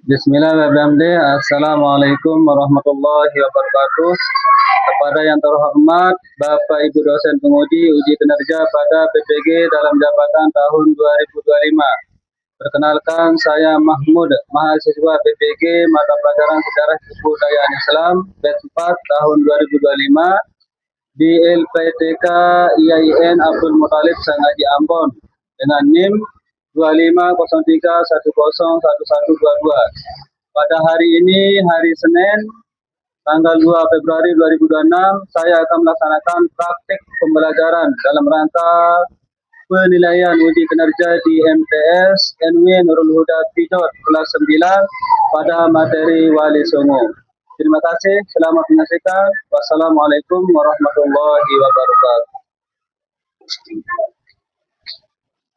Bismillahirrahmanirrahim. Assalamualaikum warahmatullahi wabarakatuh. Kepada yang terhormat Bapak Ibu dosen penguji uji kinerja pada PPG dalam jabatan tahun 2025. Perkenalkan, saya Mahmud, mahasiswa PPG mata pelajaran Sejarah Kebudayaan Islam batch 4 tahun 2025 di LPTK IAIN Abdul Muthalib Sengaji Ambon dengan NIM 2503101122. Pada hari ini, hari Senin, tanggal 2 Februari 2026, saya akan melaksanakan praktik pembelajaran dalam rangka penilaian uji kinerja di MTS NW Nurul Huda Pidot kelas 9 pada materi Wali Songo. Terima kasih, selamat menyaksikan. Wassalamualaikum warahmatullahi wabarakatuh.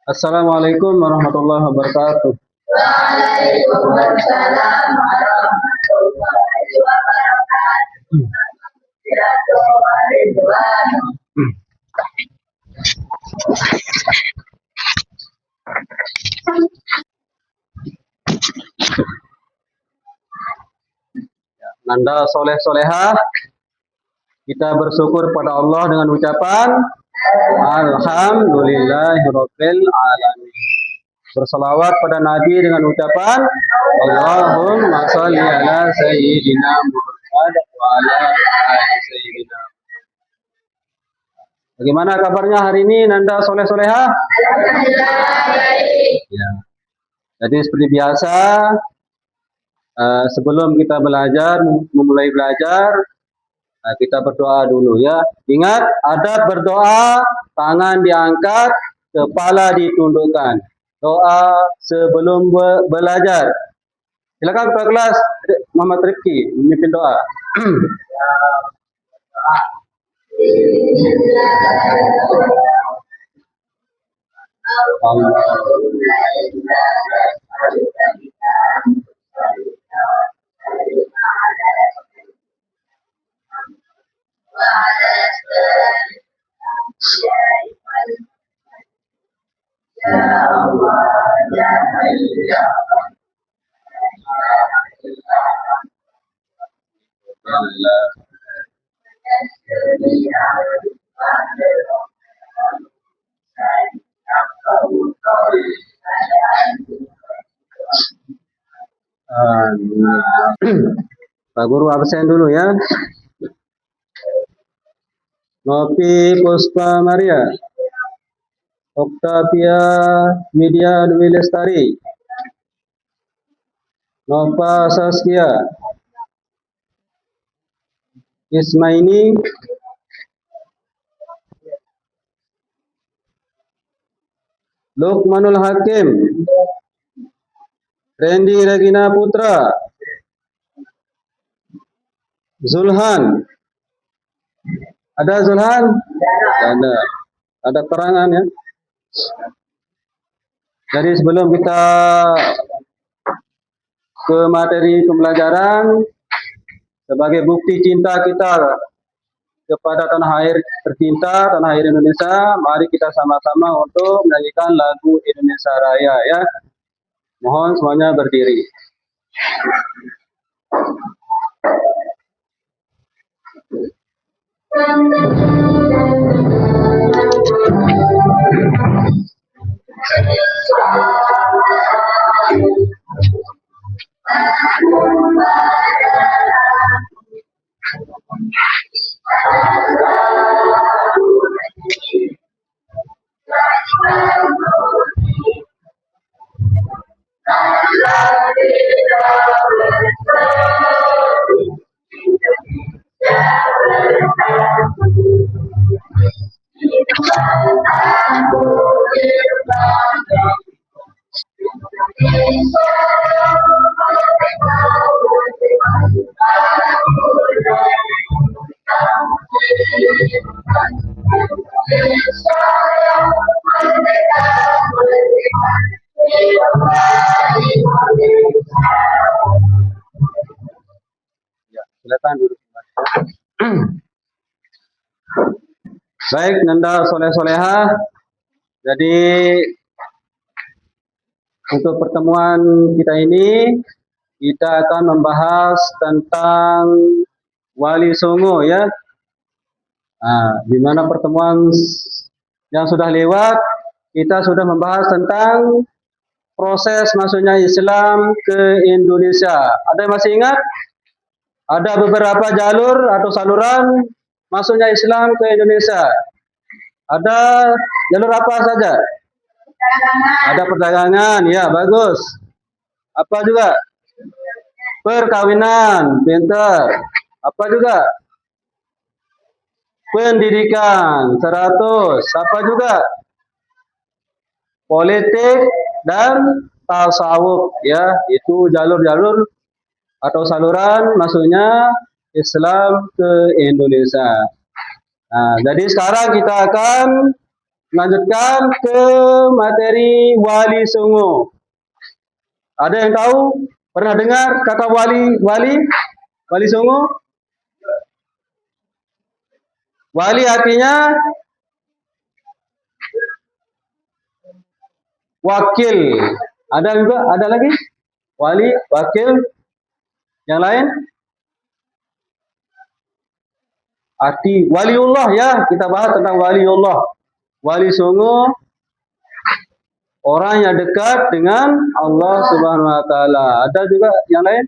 Assalamualaikum warahmatullahi wabarakatuh. Waalaikumsalam warahmatullahi wabarakatuh. Nanda soleh solehah, kita bersyukur pada Allah dengan ucapan Alhamdulillahirabbil alamin. Bersalawat pada Nabi dengan ucapan Allahumma shalli ala sayyidina Muhammad wa ala ali sayyidina. Bagaimana kabarnya hari ini, Nanda soleh solehah? Ya. Jadi seperti biasa, sebelum kita memulai belajar, kita berdoa dulu ya. Ingat, adab berdoa, tangan diangkat, kepala ditundukkan. Doa sebelum belajar. Silakan Pak kelas Muhammad Rifki memimpin doa. Pak Guru absen dulu ya. Nopi Puspa Maria, Octavia Media Dwi Lestari, Nova Saskia, Ismaini, Lukmanul Hakim, Randy Regina Putra, Zulhan. Ada Zulhan? Ada. Ada keterangan ya. Jadi sebelum kita ke materi pembelajaran, sebagai bukti cinta kita kepada tanah air tercinta, tanah air Indonesia, mari kita sama-sama untuk menyanyikan lagu Indonesia Raya ya. Mohon semuanya berdiri. Ya, silakan duduk. Baik, Nanda soleh solehah. Jadi untuk pertemuan kita ini kita akan membahas tentang Wali Songo ya. Di mana pertemuan yang sudah lewat kita sudah membahas tentang proses masuknya Islam ke Indonesia. Ada yang masih ingat? Ada beberapa jalur atau saluran masuknya Islam ke Indonesia. Ada jalur apa saja? Ada perdagangan, ya bagus. Apa juga? Perkawinan, pintar. Apa juga? Pendidikan, 100. Apa juga? Politik dan tasawuf, ya. Itu jalur-jalur atau saluran masuknya Islam ke Indonesia. Jadi sekarang kita akan melanjutkan ke materi Wali Songo. Ada yang tahu? Pernah dengar kata Wali Songo? Wali artinya wakil. Ada lagi? Wali, wakil. Yang lain? Arti waliullah ya, kita bahas tentang waliullah. Wali Songo orang yang dekat dengan Allah Subhanahu wa taala. Ada juga yang lain?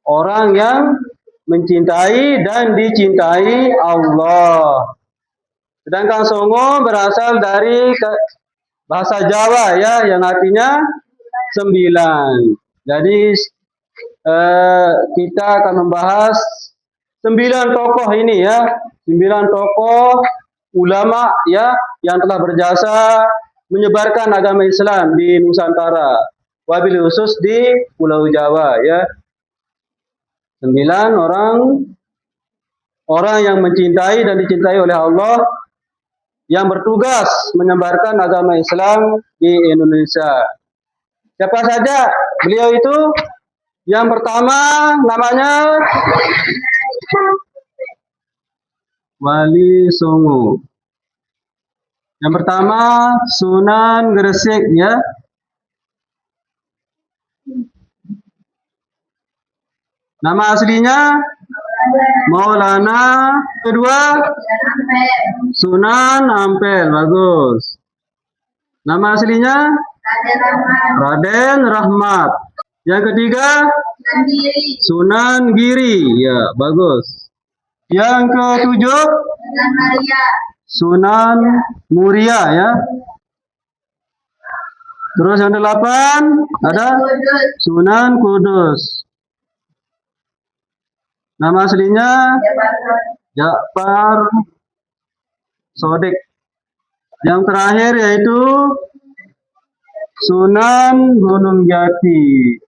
Orang yang mencintai dan dicintai Allah. Sedangkan Songo berasal dari bahasa Jawa ya, yang artinya 9. Jadi kita akan membahas 9 tokoh ini ya, 9 tokoh ulama ya yang telah berjasa menyebarkan agama Islam di Nusantara, wabil khusus di Pulau Jawa ya. 9 orang yang mencintai dan dicintai oleh Allah yang bertugas menyebarkan agama Islam di Indonesia. Siapa saja beliau itu? Yang pertama namanya Wali Songo. Yang pertama Sunan Gresik ya. Nama aslinya Maulana. Kedua Sunan Ampel, bagus. Nama aslinya Raden Rahmat. Yang ketiga Sunan Giri, ya bagus. Yang ketujuh Sunan Muria ya. Terus yang 8 ada Sunan Kudus. Nama aslinya Ja'far Sodik. Yang terakhir yaitu Sunan Gunung Jati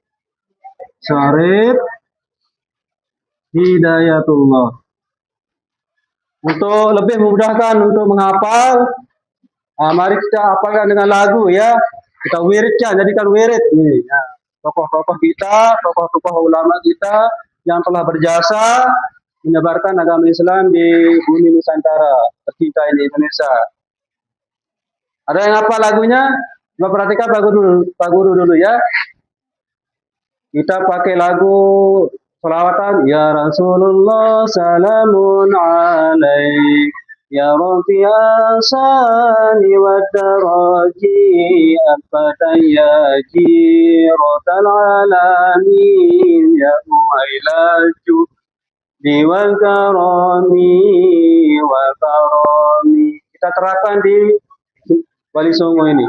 Syarif Hidayatullah. Untuk lebih memudahkan untuk menghafal, mari kita hafalkan dengan lagu ya. Kita wiridkan, jadikan wirid ini. Ya. Tokoh-tokoh kita, tokoh-tokoh ulama kita yang telah berjasa menyebarkan agama Islam di bumi Nusantara tercinta ini Indonesia. Ada yang hafal lagunya? Coba perhatikan Pak Guru dulu ya. Kita pakai lagu selawatan. Ya Rasulullah salamun alaik, ya Rabbi asani wa daraji, abadan ya jirotal alamin, ya mu'ailaju diwal karami wa karami. Kita terapkan di Wali Songo ini.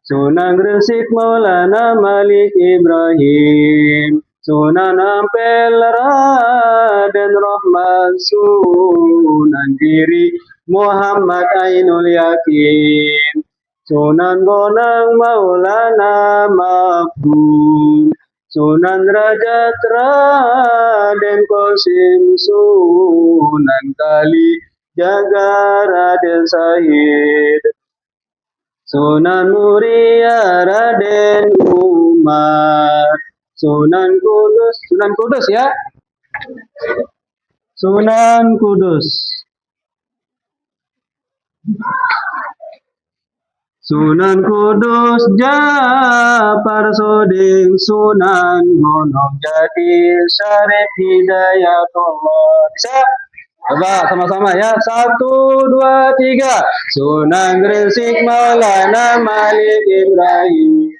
Sunan Gresik Maulana Malik Ibrahim, Sunan Ampel Raden Rahmat, Sunan Giri Muhammad Ainul Yakin, Sunan Bonang Maulana Mahfud, Sunan Rajat Raden Qasim, Sunan Kali Jaga Raden Sahid, Sunan Muria Raden Umar, Sunan Kudus ya. Sunan Kudus. Sunan Kudus Japar Soding Sunan Gunung Jati Syarif Hidayatullah. Bisa? Coba sama-sama ya. 1, 2, 3. Sunan Gresik Maulana Malik Ibrahim.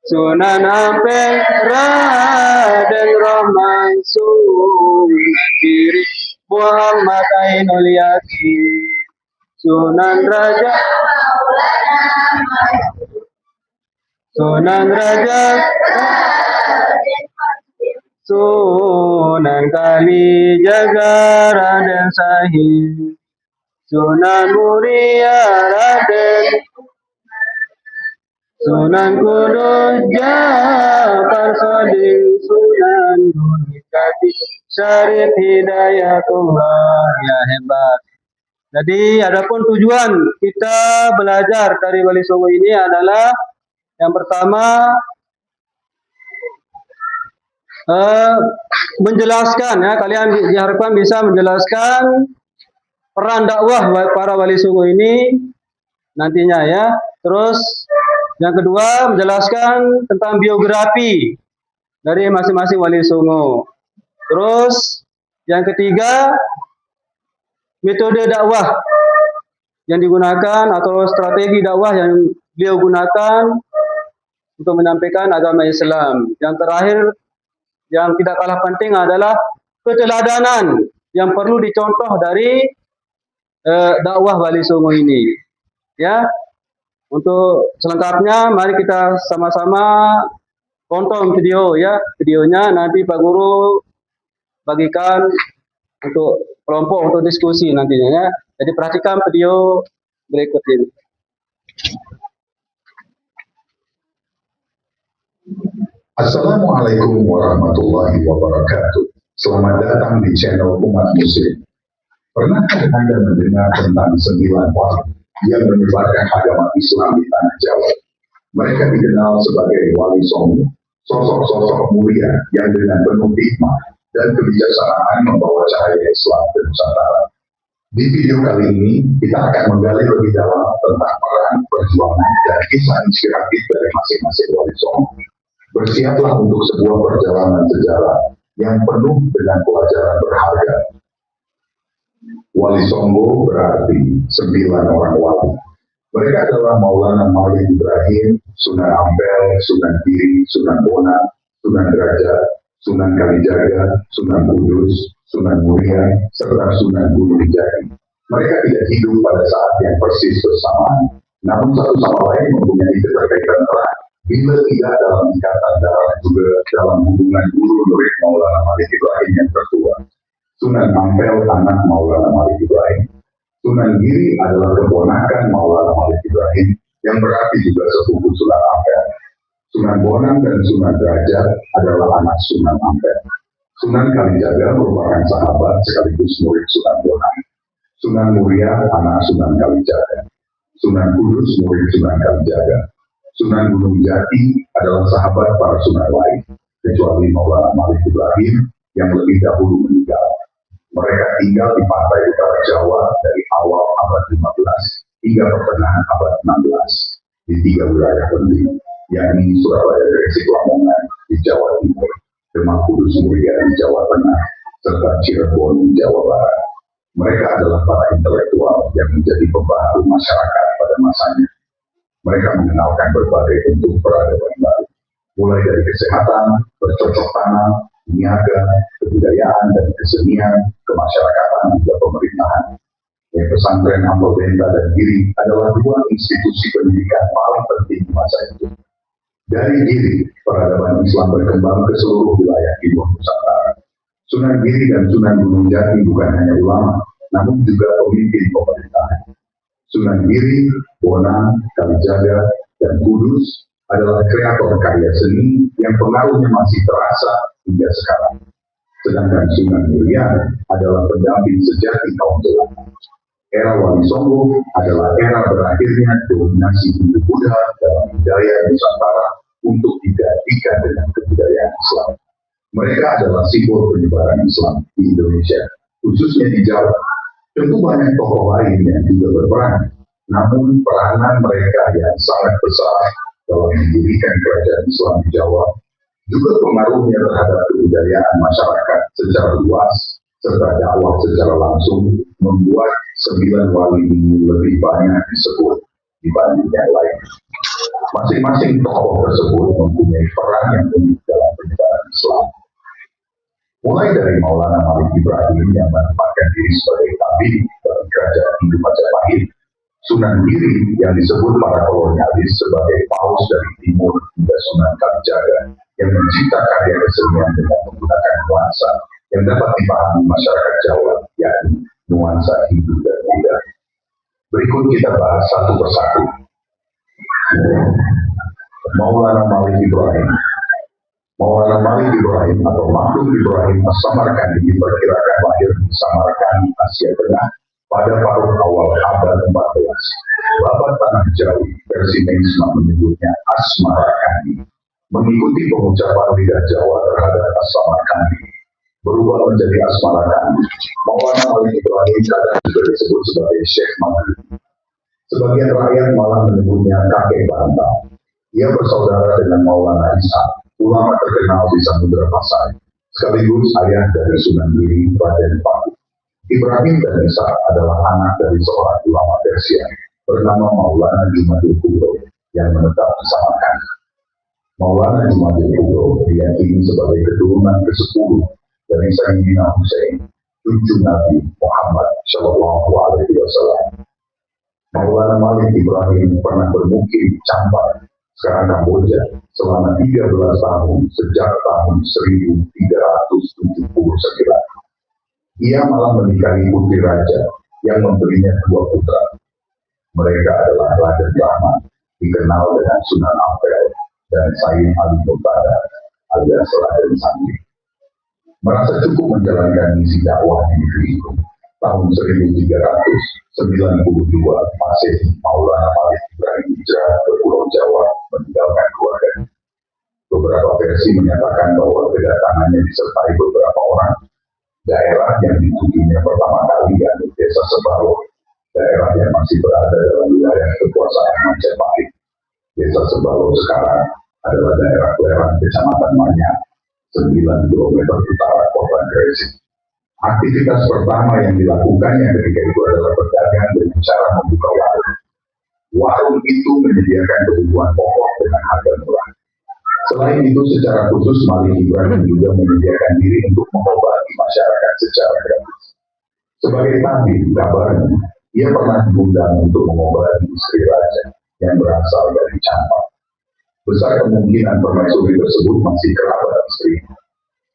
Sunan Ampel Raden Rahman Sunan Giri Muhammad Ainul Yakin. Sunan Raja Sunan Raja Sunan Kalijaga Raden Sahih. Sunan Muria Raden Sunan Kudus Japar Soding Sunan Gunung Jati Syarif Hidayatullah. Ya, hebat. Jadi adapun tujuan kita belajar dari Wali Songo ini adalah yang pertama menjelaskan, ya, kalian diharapkan bisa menjelaskan peran dakwah para Wali Songo ini nantinya, ya. Terus yang kedua menjelaskan tentang biografi dari masing-masing Wali Songo. Terus yang ketiga metode dakwah yang digunakan atau strategi dakwah yang beliau gunakan untuk menyampaikan agama Islam. Yang terakhir yang tidak kalah penting adalah keteladanan yang perlu dicontoh dari dakwah Wali Songo ini. Ya, untuk selengkapnya mari kita sama-sama tonton video, ya, videonya nanti Pak Guru bagikan untuk kelompok untuk diskusi nantinya, ya. Jadi perhatikan video berikut ini. Assalamualaikum warahmatullahi wabarakatuh. Selamat datang di channel Umat Muslim. Pernahkah Anda mendengar tentang 9 wali yang menyebarkan agama Islam di tanah Jawa? Mereka dikenal sebagai Wali Songo, sosok-sosok mulia yang dengan penuh hikmah dan kebijaksanaan membawa cahaya Islam ke Nusantara. Di video kali ini, kita akan menggali lebih dalam tentang peran, perjuangan, dan kisah inspiratif dari masing-masing Wali Songo. Bersiaplah untuk sebuah perjalanan sejarah yang penuh dengan pelajaran berharga. Wali Songo berarti 9 orang wali. Mereka adalah Maulana Malik Ibrahim, Sunan Ampel, Sunan Giri, Sunan Bonang, Sunan Derajat, Sunan Kalijaga, Sunan Kudus, Sunan Muria, serta Sunan Gunung Jati. Mereka tidak hidup pada saat yang persis bersamaan, namun satu sama lain mempunyai keterkaitan erat. Bila tidak dalam ikatan darah, juga dalam hubungan guru murid Maulana Malik Ibrahim yang tertua. Sunan Ampel anak Maulana Malik Ibrahim. Sunan Giri adalah keponakan Maulana Malik Ibrahim yang berarti juga sepupu Sunan Ampel. Sunan Bonang dan Sunan Derajat adalah anak Sunan Ampel. Sunan Kalijaga merupakan sahabat sekaligus murid Sunan Bonang. Sunan Muria anak Sunan Kalijaga. Sunan Kudus murid Sunan Kalijaga. Sunan Gunung Jati adalah sahabat para Sunan lain, kecuali Maulana Malik Ibrahim yang lebih dahulu meninggal. Mereka tinggal di pantai utara Jawa dari awal abad 15 hingga pertengahan abad 16 di 3 wilayah penting, yakni Surabaya, Gresik, Lamongan di Jawa Timur, Demak, Kudus, Muria di Jawa Tengah, serta Cirebon di Jawa Barat. Mereka adalah para intelektual yang menjadi pembaharu masyarakat pada masanya. Mereka mengenalkan berbagai bentuk peradaban baru, mulai dari kesehatan, bercocok tanam, niaga, kebudayaan dan kesenian, kemasyarakatan hingga pemerintahan. Yang pesantren Ampel Benta dan Giri adalah 2 institusi pendidikan paling penting di masa itu. Dari Giri, peradaban Islam berkembang ke seluruh wilayah timur Nusantara. Sunan Giri dan Sunan Gunung Jati bukan hanya ulama, namun juga pemimpin pemerintahan. Sunan Giri, Bonang, Kalijaga, dan Kudus adalah kreator karya seni yang pengaruhnya masih terasa hingga sekarang. Sedangkan Sunan Muria adalah pendamping sejati kaum jelata. Era Wali Songo adalah era berakhirnya dominasi Hindu Buddha dalam budaya Nusantara untuk digantikan dengan kebudayaan Islam. Mereka adalah simbol penyebaran Islam di Indonesia, khususnya di Jawa. Tentu banyak tokoh lain yang juga berperan. Namun peranan mereka yang sangat besar dalam mendirikan kerajaan Islam di Jawa, juga pengaruhnya terhadap kebudayaan masyarakat secara luas, serta dakwah secara langsung, membuat 9 wali ini lebih banyak disebut dibanding yang lain. Masing-masing tokoh tersebut mempunyai peran yang unik dalam penyebaran Islam. Mulai dari Maulana Malik Ibrahim yang menempatkan diri sebagai tabib bagi kerajaan Hindu Majapahit, Sunan Giri yang disebut para kolonialis sebagai paus dari timur, hingga Sunan Kalijaga yang mencipta karya kesenian dengan menggunakan nuansa yang dapat dipahami masyarakat Jawa, yakni nuansa Hindu dan Buddha. Berikut kita bahas satu persatu. Maulana Malik Ibrahim. Maulana Malik Ibrahim atau Makhluk Ibrahim As-Samarkandi diperkirakan lahir di Samarkand, Asia Tengah pada paruh awal abad 14. Babat Tanah Jawi versi Mengsma menyebutnya Asmarakandi. Mengikuti pengucapan lidah Jawa terhadap As-Samarkandi, berubah menjadi Asmarakandi. Maulana Malik Ibrahim kadang juga disebut sebagai Syekh Maghrib. Sebagian rakyat malah menyebutnya kakek Bantal. Ia bersaudara dengan Maulana Isa, ulama terkenal di Samudra Pasai, sekaligus ayah dari Sunan Giri, Raden Paku. Ibrahim dan Isa adalah anak dari seorang ulama Persia bernama Maulana Jumadil Kubro yang menetap di Samarkand. Maulana Jumadil Kubro diyakini sebagai keturunan ke-10 dari Sayyidina Hussein, cucu Nabi Muhammad Shallallahu Alaihi Wasallam. Maulana Malik Ibrahim pernah bermukim di Champar, sekarang Kamboja, selama 13 tahun sejak tahun 1379. Ia malah menikahi putri raja yang memberinya 2 putra. Mereka adalah Raden Rahman, dikenal dengan Sunan Ampel, dan Sayyid Ali Murtada alias Raden Sandi. Merasa cukup menjalankan misi dakwah di negeri itu. Tahun 1392 Masehi, Maulana Malik Ibrahim hijrah ke Pulau Jawa meninggalkan keluarganya. Beberapa versi menyatakan bahwa kedatangannya disertai beberapa orang. Daerah yang ditujunya pertama kali yakni Desa Sebalo, daerah yang masih berada dalam wilayah kekuasaan Majapahit. Desa Sebalo sekarang adalah daerah Plerang, Kecamatan Manyar, 9 km utara kota Gresik. Aktivitas pertama yang dilakukannya ketika itu adalah berdagang dengan cara membuka warung. Warung itu menyediakan kebutuhan pokok dengan harga murah. Selain itu, secara khusus Malik Ibrahim juga menyediakan diri untuk mengobati masyarakat secara gratis. Sebagai tabib, kabarnya, ia pernah diundang untuk mengobati istri raja yang berasal dari Champar. Besar kemungkinan permaisuri tersebut masih kerabat istrinya.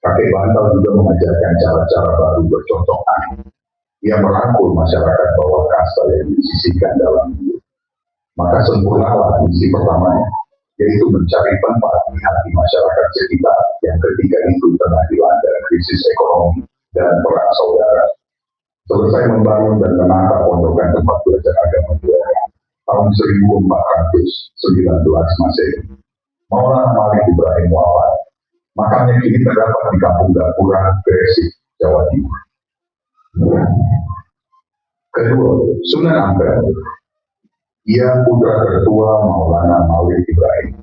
Kakek Bantal juga mengajarkan cara-cara baru bercocok tanam. Ia merangkul masyarakat bawah kasta yang disisihkan dalam hidup. Maka sempurnalah misi pertamanya, yaitu mencari tempat di hati masyarakat sekitar yang ketika itu tengah dilanda krisis ekonomi dan perang saudara. Selesai membangun dan menata pondokan tempat belajar agama Buddha tahun 1419 Masehi, Maulana Malik Ibrahim wafat. Makamnya kini terdapat di Kampung Gapura, Gresik, Jawa Timur. Kedua, Sunan Ampel. Ia putra tertua Maulana Malik Ibrahim.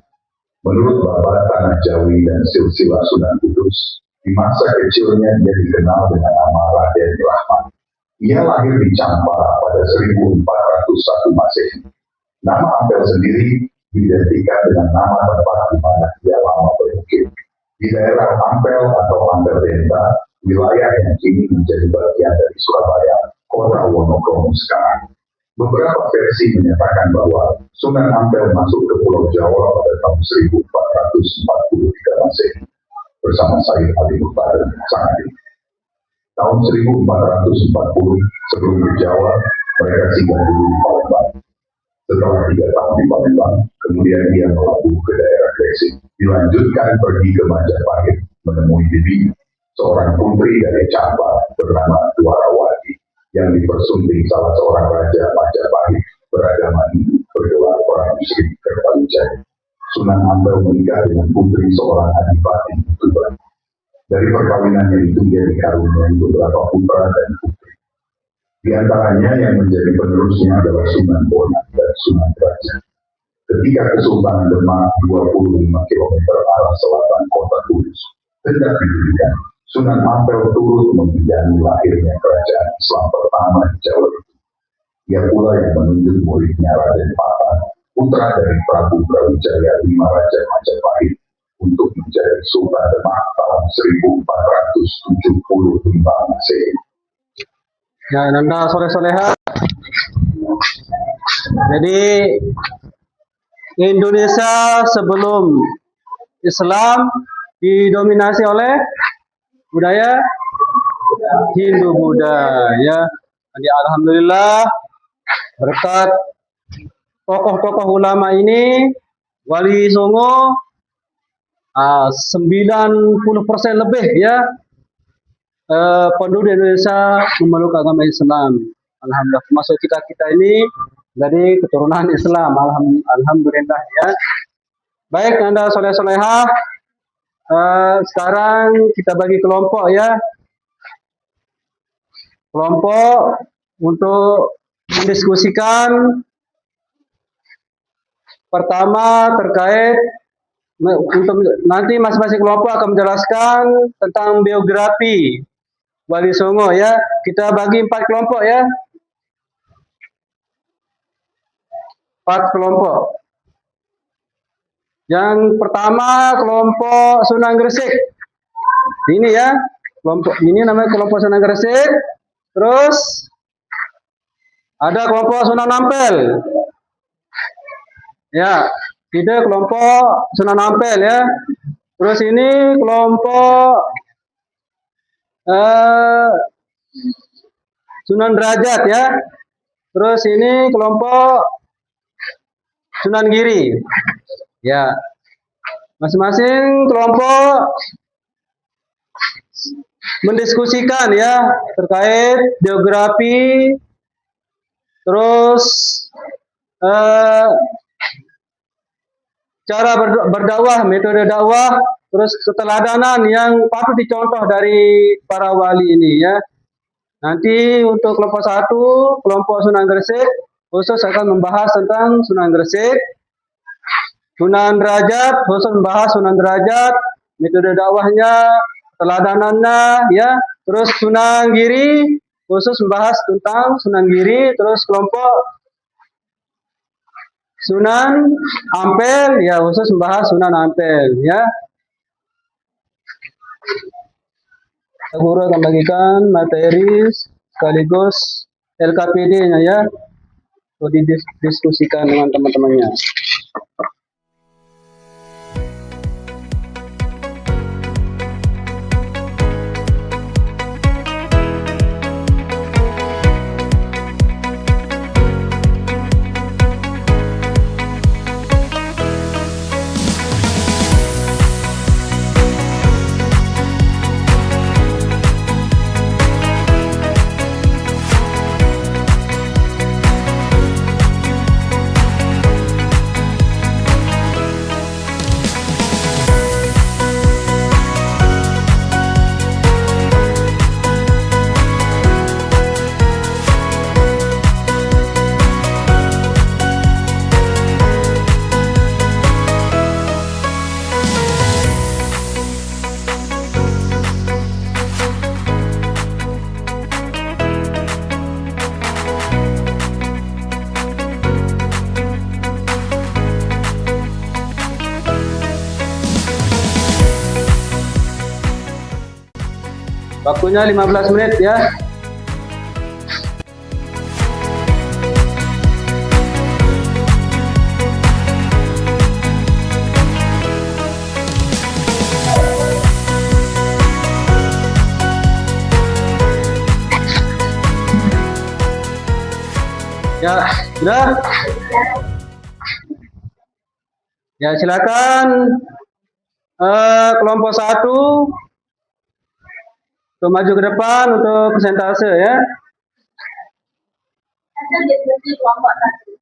Menurut Babat Tanah Jawi dan silsilah Sunan Kudus, di masa kecilnya dia dikenal dengan nama Raden Rahman. Ia lahir di Champar pada 1401 Masehi. Nama Ampel sendiri diidentikan dengan nama tempat di mana ia lama bermukim. Di daerah Ampel atau Ampel Denta, wilayah yang kini menjadi bagian dari Surabaya, kota Wonokromo sekarang. Beberapa versi menyatakan bahwa Sunan Ampel masuk ke Pulau Jawa pada tahun 1443 Masehi bersama Sayyid Ali Murtada Sangadi. Tahun 1440 sebelum ke Jawa, mereka singgah dulu di Palembang. Setelah 3 tahun di Palembang, kemudian ia melabuh ke daerah Gresik. Dilanjutkan pergi ke Majapahit menemui bibinya, seorang putri dari Champar bernama Dwarawati yang dipersunting salah seorang raja Majapahit beragama Hindu bergelar orang Muslim Kertawijaya. Sunan Ampel menikah dengan putri seorang adipati Tuban. Dari perkawinannya itu dia dikaruniai beberapa putra dan putri. Di antaranya yang menjadi penerusnya adalah Sunan Bonang dan Sunan Derajat. Ketika Kesultanan Demak 25 km arah selatan kota Kudus hendak didirikan, Sunan Ampel turut membidani lahirnya kerajaan Islam pertama di Jawa Timur. Ia pula yang menunjuk muridnya Raden Patah, putra dari Prabu Brawijaya V Raja Majapahit, untuk menjadi Sultan Demak tahun 1475 Masehi. Ya, Nanda soleh-soleha. Jadi Indonesia sebelum Islam didominasi oleh budaya Hindu-Buddha, ya. Jadi alhamdulillah berkat tokoh-tokoh ulama ini, Wali Songo 90% lebih, ya, penduduk Indonesia memeluk agama Islam. Alhamdulillah, termasuk kita ini dari keturunan Islam. Alhamdulillah, ya. Baik, Anda soleh-solehah. Sekarang kita bagi kelompok, ya. Kelompok untuk mendiskusikan pertama terkait untuk nanti masing-masing kelompok akan menjelaskan tentang biografi Wali Songo, ya. Kita bagi 4 kelompok, ya. 4 kelompok. Yang pertama kelompok Sunan Gresik. Ini, ya. Kelompok ini namanya kelompok Sunan Gresik. Terus ada kelompok Sunan Ampel. Ya, itu kelompok Sunan Ampel, ya. Terus ini kelompok Sunan Derajat, ya. Terus ini kelompok Sunan Giri. Ya. Masing-masing kelompok mendiskusikan, ya, terkait biografi, terus cara berdakwah, metode dakwah, terus keteladanan yang patut dicontoh dari para wali ini, ya. Nanti untuk kelompok 1, kelompok Sunan Gresik, khusus akan membahas tentang Sunan Gresik. Sunan Derajat khusus membahas Sunan Derajat, metode dakwahnya, teladanannya, ya. Terus Sunan Giri khusus membahas tentang Sunan Giri. Terus kelompok Sunan Ampel, ya, khusus membahas Sunan Ampel, ya. Guru akan bagikan materi sekaligus LKPD-nya, ya, untuk didiskusikan dengan teman-temannya. Waktunya 15 menit, ya. Ya, sudah. Ya, silakan kelompok 1 untuk maju ke depan untuk presentase, ya. Hasil diskusi kelompok 1.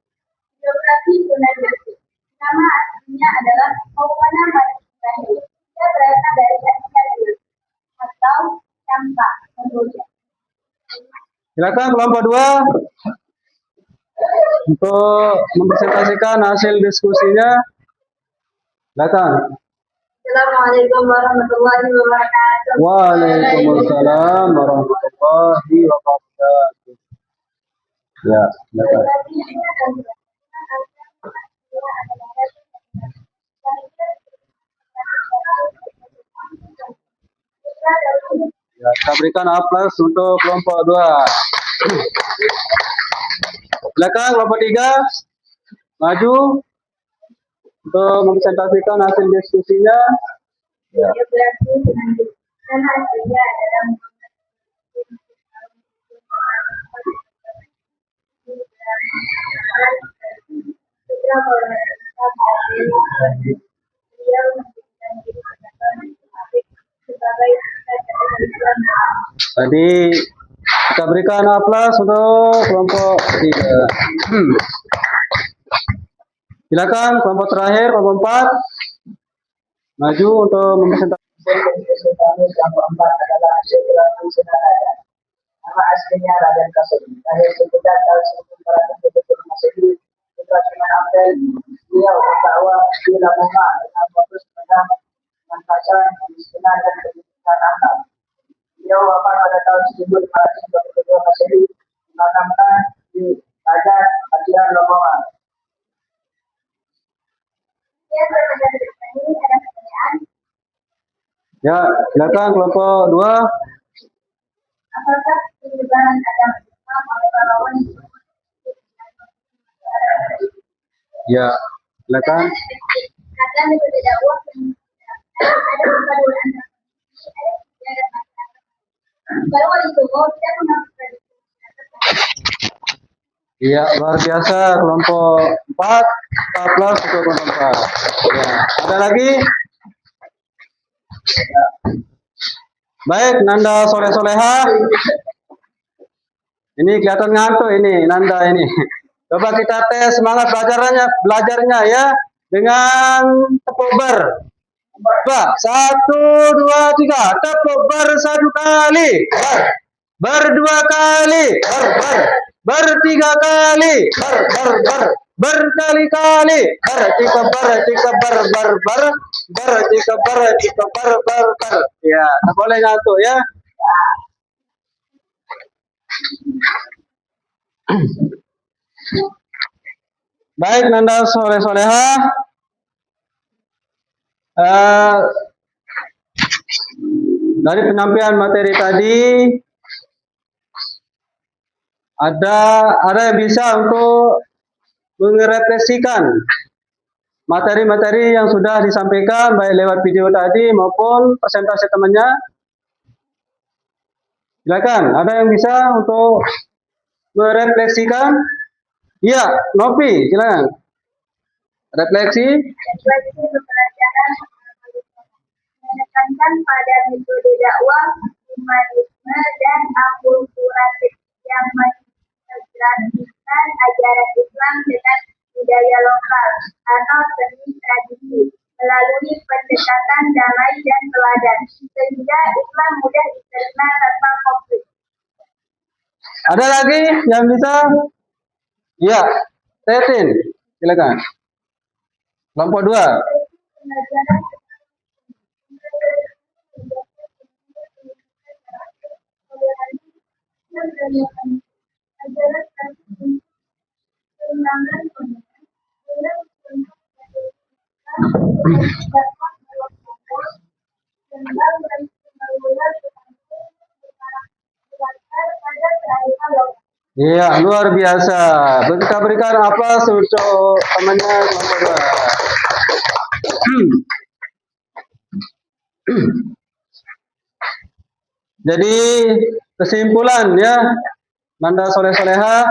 Biografi Sunan Gresik. Nama aslinya adalah Maulana Malik Ibrahim. Dia berasal dari Asia Gresik atau Campa, Mongolia. Silakan kelompok 2 untuk mempresentasikan hasil diskusinya. Silakan. Assalamualaikum warahmatullahi wabarakatuh. Waalaikumsalam warahmatullahi wabarakatuh. Ya, silakan. Ya, kita berikan aplaus untuk kelompok 2. Silakan kelompok 3 maju untuk mempresentasikan hasil diskusinya. Ya. Dan hasilnya adalah Tadi kita berikan aplaus untuk kelompok 3. Silakan kelompok terakhir, kelompok 4 maju untuk mempresentasikan. Kelompok 4 adalah hasil berlaku saudara. Nama aslinya Raden Kasemi. Lahir sekitar tahun 1470 Masehi. Putra Sunan Ampel. Beliau berdakwah di Lamongan dengan fokus pada manfaat kemiskinan dan kebutuhan anak. Beliau wafat pada tahun 1522 Masehi, dimakamkan di Raja Ajian Lamongan. Ya, silakan kelompok 2. apakah penyebaran agama Islam oleh pahlawan Ya, silakan. akan berbeda uang ada perpaduan antara kalau itu mau tidak mengapa Iya, luar biasa kelompok 4. Aplaus untuk kelompok 4. Ya, ada lagi? Baik, Nanda Soleh-Soleha. Ini kelihatan ngantuk ini, Nanda ini. Coba kita tes semangat belajarnya ya dengan tepuk ber. Coba 1, 2, 3. Tepuk ber 1 kali. Ber 2 kali. Ber 3 kali. Berkali-kali. Ber 3 ber. Ya, tak boleh ngantuk ya. Baik, Nanda Soleh-Soleha. Dari penyampaian materi tadi ada yang bisa untuk merefleksikan materi-materi yang sudah disampaikan baik lewat video tadi maupun presentasi temannya. Silakan, ada yang bisa untuk merefleksikan? Iya, Nopi, silakan. Refleksi. pembelajaran menekankan pada metode dakwah, humanisme dan akulturatif yang mengintegrasikan ajaran Islam dengan budaya lokal atau seni tradisi melalui pendekatan damai dan teladan sehingga Islam mudah diterima tanpa konflik. Ada lagi yang bisa? Iya, Tetin, silakan. Kelompok 2. Iya, luar biasa. Kita berikan aplaus untuk temannya kelompok 2. Jadi kesimpulan ya, Nanda Soleh-Soleha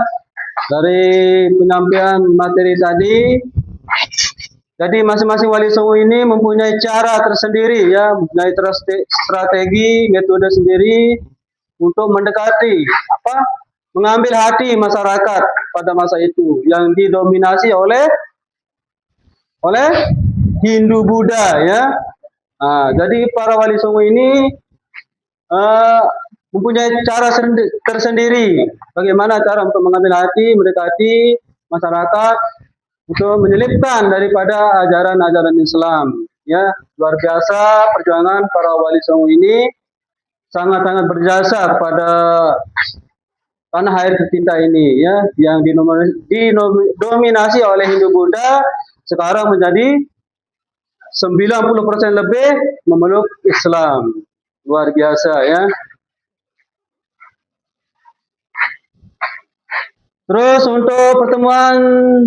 dari penyampaian materi tadi. Jadi masing-masing wali songo ini mempunyai cara tersendiri ya, mempunyai strategi, metode sendiri untuk mendekati mengambil hati masyarakat pada masa itu yang didominasi oleh Hindu Buddha ya. Jadi para wali songo ini mempunyai cara tersendiri bagaimana cara untuk mengambil hati, mendekati masyarakat untuk menyelipkan daripada ajaran-ajaran Islam. Ya, luar biasa perjuangan para wali songo ini sangat-sangat berjasa kepada tanah air tercinta ini, ya, yang didominasi oleh Hindu Buddha sekarang menjadi 90% lebih memeluk Islam. Luar biasa, ya. Terus untuk pertemuan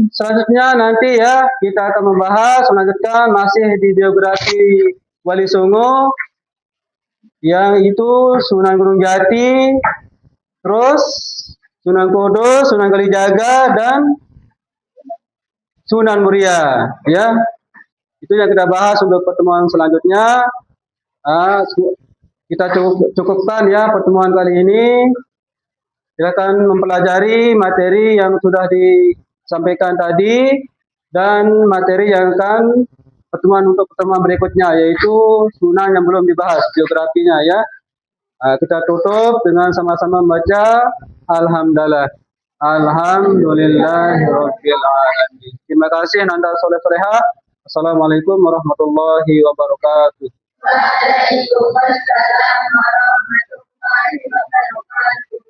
selanjutnya nanti, ya, kita akan membahas melanjutkan masih di biografi Wali Songo, yang itu Sunan Gunung Jati, terus Sunan Kudus, Sunan Kalijaga, dan Sunan Muria, ya. Itu yang kita bahas untuk pertemuan selanjutnya. Kita cukupkan, ya, pertemuan kali ini. Kita akan mempelajari materi yang sudah disampaikan tadi dan materi yang akan untuk pertemuan berikutnya, yaitu Sunan yang belum dibahas biografinya, ya. Kita tutup dengan sama-sama membaca Alhamdulillah. Alhamdulillahirabbil alamin. Terima kasih Nanda Soleh Soleha. Assalamualaikum warahmatullahi wabarakatuh. Waalaikumsalam warahmatullahi wabarakatuh.